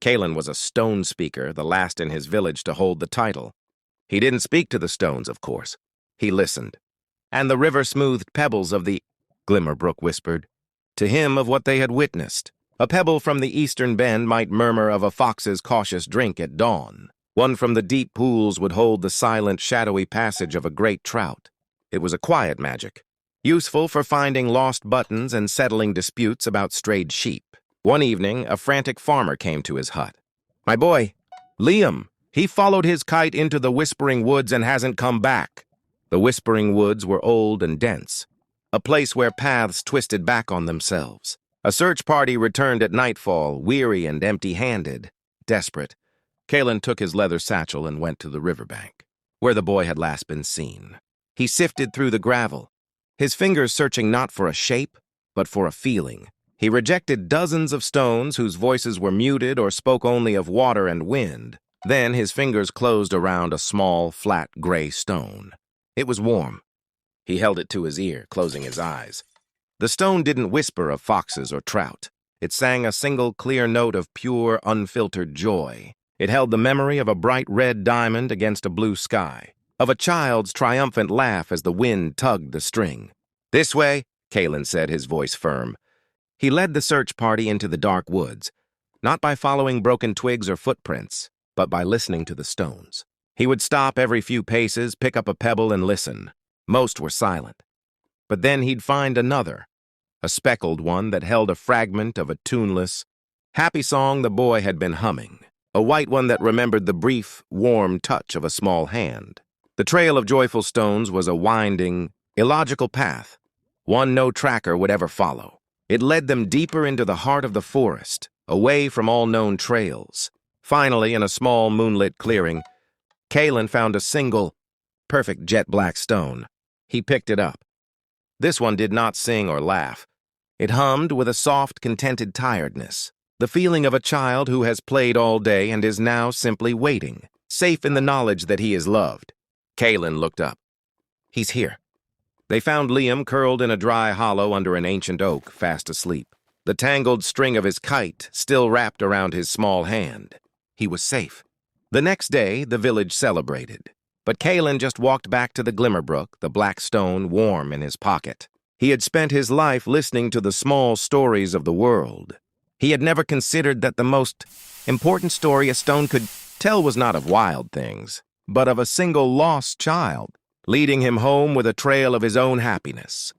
Kalen was a stone speaker, the last in his village to hold the title. He didn't speak to the stones, of course. He listened. And the river-smoothed pebbles of the Glimmerbrook whispered to him of what they had witnessed. A pebble from the eastern bend might murmur of a fox's cautious drink at dawn. One from the deep pools would hold the silent, shadowy passage of a great trout. It was a quiet magic, useful for finding lost buttons and settling disputes about strayed sheep. One evening, a frantic farmer came to his hut. "My boy, Liam, he followed his kite into the Whispering Woods and hasn't come back." The Whispering Woods were old and dense, a place where paths twisted back on themselves. A search party returned at nightfall, weary and empty-handed. Desperate, Kalen took his leather satchel and went to the riverbank, where the boy had last been seen. He sifted through the gravel, his fingers searching not for a shape, but for a feeling. He rejected dozens of stones whose voices were muted or spoke only of water and wind. Then his fingers closed around a small, flat, gray stone. It was warm. He held it to his ear, closing his eyes. The stone didn't whisper of foxes or trout. It sang a single clear note of pure, unfiltered joy. It held the memory of a bright red diamond against a blue sky, of a child's triumphant laugh as the wind tugged the string. "This way," Kalen said, his voice firm. He led the search party into the dark woods, not by following broken twigs or footprints, but by listening to the stones. He would stop every few paces, pick up a pebble, and listen. Most were silent. But then he'd find another, a speckled one that held a fragment of a tuneless, happy song the boy had been humming, a white one that remembered the brief, warm touch of a small hand. The trail of joyful stones was a winding, illogical path, one no tracker would ever follow. It led them deeper into the heart of the forest, away from all known trails. Finally, in a small moonlit clearing, Kalen found a single, perfect jet-black stone. He picked it up. This one did not sing or laugh. It hummed with a soft, contented tiredness, the feeling of a child who has played all day and is now simply waiting, safe in the knowledge that he is loved. Kalen looked up. "He's here." They found Liam curled in a dry hollow under an ancient oak, fast asleep, the tangled string of his kite still wrapped around his small hand. He was safe. The next day, the village celebrated. But Kalen just walked back to the Glimmerbrook, the black stone warm in his pocket. He had spent his life listening to the small stories of the world. He had never considered that the most important story a stone could tell was not of wild things, but of a single lost child, leading him home with a trail of his own happiness.